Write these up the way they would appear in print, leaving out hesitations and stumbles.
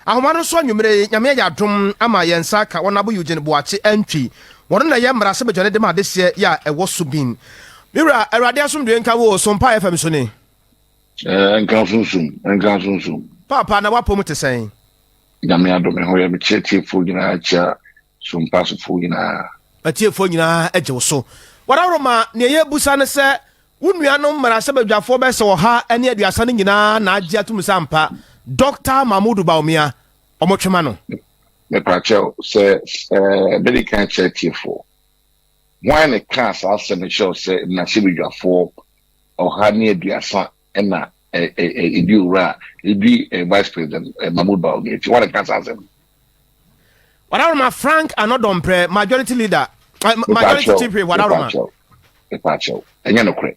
ahoma no so anwumere nyame ya dom ama yensa ka wonabo Eugene Boache Antwi wono na ye mmara se bejone de ma dese ya ewo so bin mira awrade asomdwe nka wo SOMPA FM so ne nka sunsun papa na wapo mu tesen nyame adom ho ya me chiefo nyina cha SOMPA so fo nyina atiefo nyina eje so warawroma ne ye busa ne se wonua mmara se bedwafo be se wo ha ene aduasa ne nyina na agye atum sampa Dr. Bawumia omotwema no me pacho se medical check for when the class asem show say na sibidwafo o ha ne aduasa na ediura ebi vice president Bawumia ti one class asem warawroma Frank Anodompre majority leader majority chief warawroma me pacho enya no kre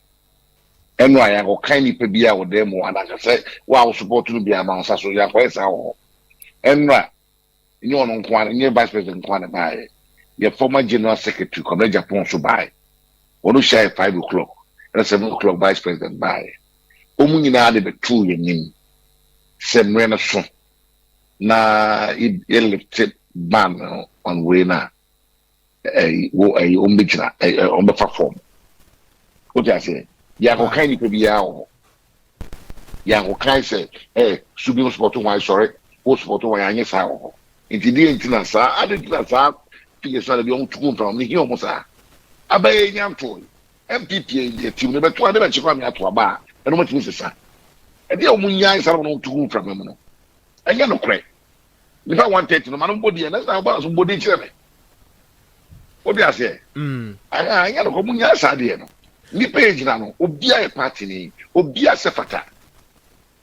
enu aya go kan ni pe bia wo dem anaka say wa support no bia ma so ya kwa esa ho enu a ni ono nkwan ni vice president nkwan na ye your former general secretary come Japan so buy onu share 5 o'clock and 7 o'clock vice president buy omu nyina de betu yenim semre na so na lifted ban on way na ombigina ombefa form what you say ya go kan ni pe bia ho ya go kan say subi support one sorry o support one anya sa ho intidi intina sa adintina sa pie sa de on tukun from ni hi omo sa abaye nyam to MPP e team ne beto ade be chekwa me ato aba e no matimi sesa e de omu nyan sa no tukun from me no anya no kre ni fa 130 no manu body na sa ba so body kire me odi ase anya no ko mu nya sa de no ni page na no obia e party ni obia se fata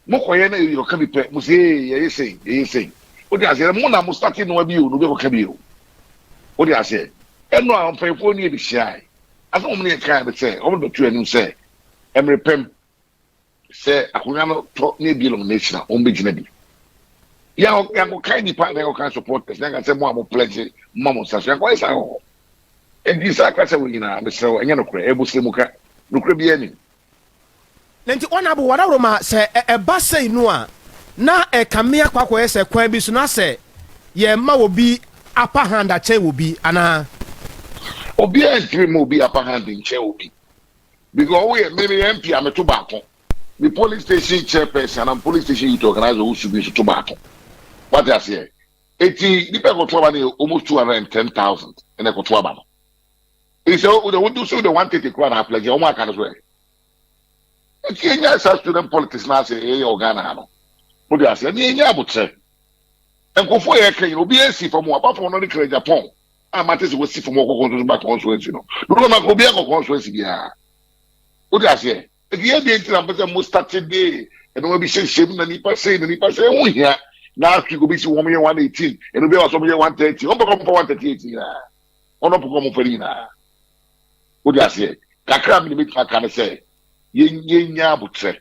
mo koye na yo ka bi pe mo se ye say odi ase mo na mo start no abi o no be ko ka bi o odi ase eno a mfefo ni e bi shai asa mo ne ka be say o mo do tu enu say emre pem say akunya no to na bi lo nation o mbe gina bi ya ko kai ni pa na ko kan support na ga say mo amo pledge mo sa so ya ko isa ho endi sa ka say we nyina be say enya no kure e bu semu ka no kure bi ani nti onabo warawroma se eba sei no a na kamea kwakọ ese kwan bi so na se ye ma obi upper hand a che obi ana obi entry mo obi upper hand in che obi because we maybe MP am to back the police station chairperson and police station youth organizer who should be to back what I say 80 the people go to almost 210,000 and they go to aba he say we don't do so the 130 kwan apply je o ma kan so Kenya student politics na say Ghana no mo dey ase ni enya abutre enkofo ye kan obi esi from apart from no dey Japan amate se wo si from okokon to back consultancy no no ma ko bi akokon consultancy bia o dey ase e ye dey ntira pese mo start day e no bi shem na nipa say hu hia na afi go bi si 118 e no bi wa so mo 130 on poko 138 na ono poko mo feri na o dey ase kakra mi bi ka kan say yenya abutre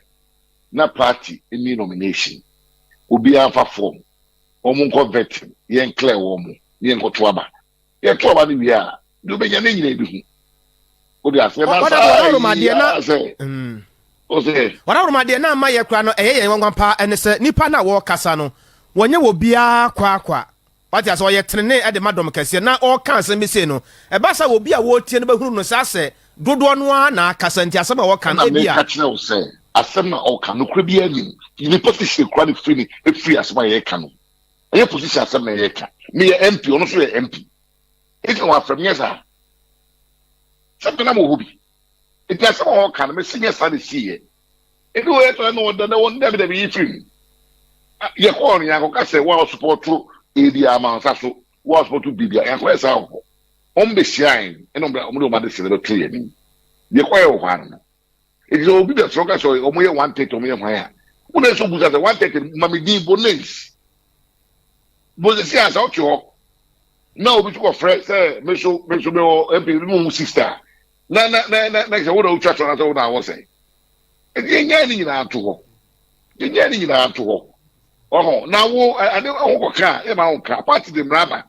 na party any nomination obi afa form omo convert yen clear wo mo yen ko to aba ye to aba ni wi a do be nyane nyina bi hu o di ase na sa o se warawroma de na ma ye kura no eye yen wanwan pa ene se nipa na wo kasa no wonye wo bia kwa wati ase wo ye trene e de madom kase na o kan se mi se no e ba sa wo bia wo tie no ba hunu no sa se dodo no a na kasa nti asema wo kan e bia asem na o kan no kura bia ni ni position kura ni free asema ye kan no ye position asem na ye kan me ye MP ono so ye MP e kan wa from yesa something na mo hobi e ti asema o kan me senior study see ye e do ye to na won na won da bi free ye ko on ya ko ka se wa support to area man sa so wa support to bibia ya ko esa ho on be shine e no bra o ma de se be to ye ni ye ko ye ho an it is obi be stronger so o mo ye 130 o mo ye hwan ya wo na so buza 130 mami di bonus bo se asa o cho na obi to fresh say me so me MP mu sister na se wo do chat na so na wo say e nya ni na to ho oho na wo ade ho ko ka e ma ho ka party dem raba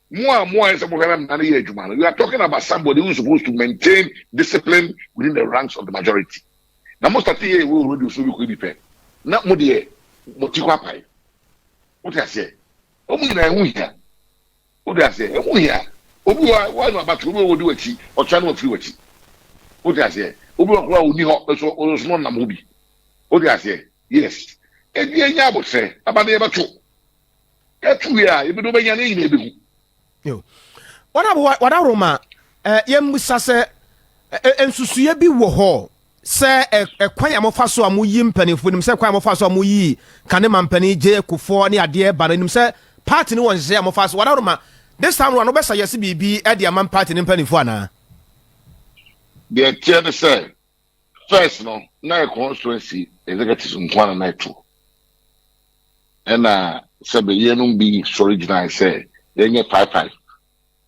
more is about you are talking about somebody who is supposed to maintain discipline within the ranks of the majority. Now most of the year we will reduce we could be paid. Not more the motikwa pai. What I say? omu na ehu hia o de ase ehu hia obi wa no abatu obi wo di wachi ocha no free wachi o de ase obi wa kura oni ho so no na mo bi o de ase yes edi enya abose abade e beto etu ya ebi do benya ne nyina ebi hu yo wada roma yembusa se ensusuye bi wo ho se ekwan amofa so amuyi mpanifo nim se kwan amofa so amuyi kane mampani je kufo ne ade ba nim se party ni won je amofa so wada roma this time no besa yesi bibi e de amam party ni mpanifo ana the chair say first no na constituency executive nkwana na etu and sabe yenum be original say yenye 55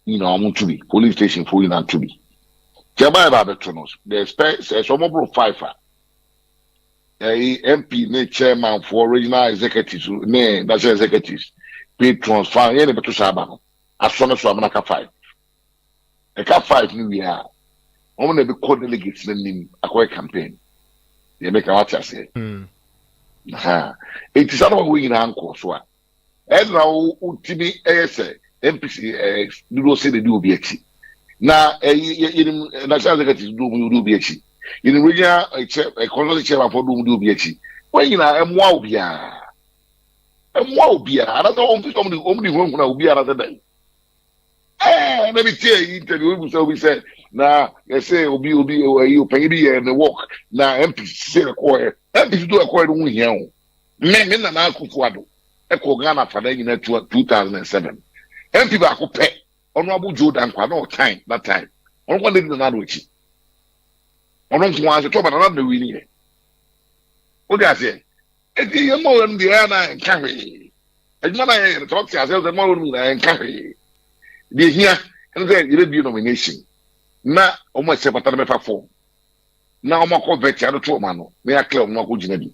you know I'm to be police station for you to be Jaba ba betonos the expect some more 5 MP ne chairman for original executives ne national executives pay transfer ye ne beto saba no asone so amana ka 5 e ka 5 ni we a omo na be call delegates na nim akoy campaign ye make what I say ha it is about we in anko so a and now ultimi say MPC do say they do be achi na in national executive do be achi in regional economic chairman for do be achi when you na emwa obia another on the home na obia another day let me tell you interview we say na you say obi you pay the work na MPC say require MPC do require no here me na akufo ado eko Ghana fada nyina 2007 MP ba ko pe honorable Jordan kwa no time that time on kwa dey na do chi ono nko an to ba na na wi ni e o dey ase e di ye mo won dey na nka hwe e ma na ye to ti ase o mo won na nka hwe di hia en dey ye be nomination na o mo se patara me fa fo na o mo ko vet ya do to ma no me ya clear o mo ko gina bi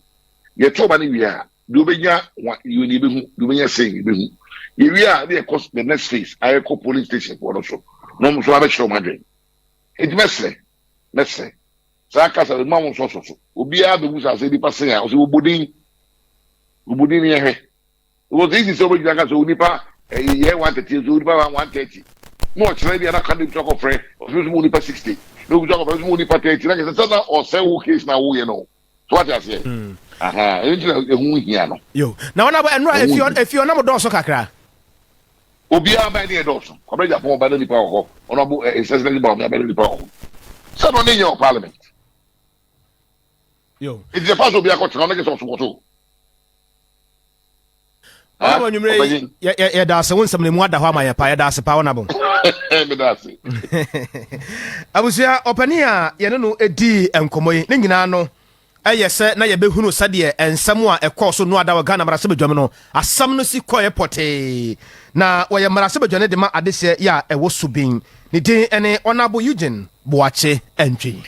ye to ba ni wi a do benya you ni be hu do benya say be hu ye wi a dey cost the next phase I call police station for so no mo so ba show madwen it mesle sa ka sa ma mo so obi a be busa say di passe ya o se obodin ye he o dey this so be ka so nipa ye 130 so nipa 130 no chere bi na kan dey talk of friend o so mo nipa 60 no go talk of mo nipa 30 na ke sa o say wo case na wo ye no so what you say aha ehun hia no yo na wana ba enra if you na mo do so kakra obi a ba ni edoso ko be Japan ba ni pa ho ona bu essentially ba me ba ni pa ho so no ni your parliament yo it's the pass obi a ko tena na ke so so ah ba nyumre ya da se wonsam ne mu ada ho amaya pa ya da se pa wona bon me da se abusia opania ye no edi enkomoyi ne nyina no ayese na ye behunu sade ensam a ekọ so no ada wa Ghana marase bedwam no asam no si koye pote na wo ye marase bedwane de ma adese ya ewo subin ne din ene honorable Eugene Bokaye Antwi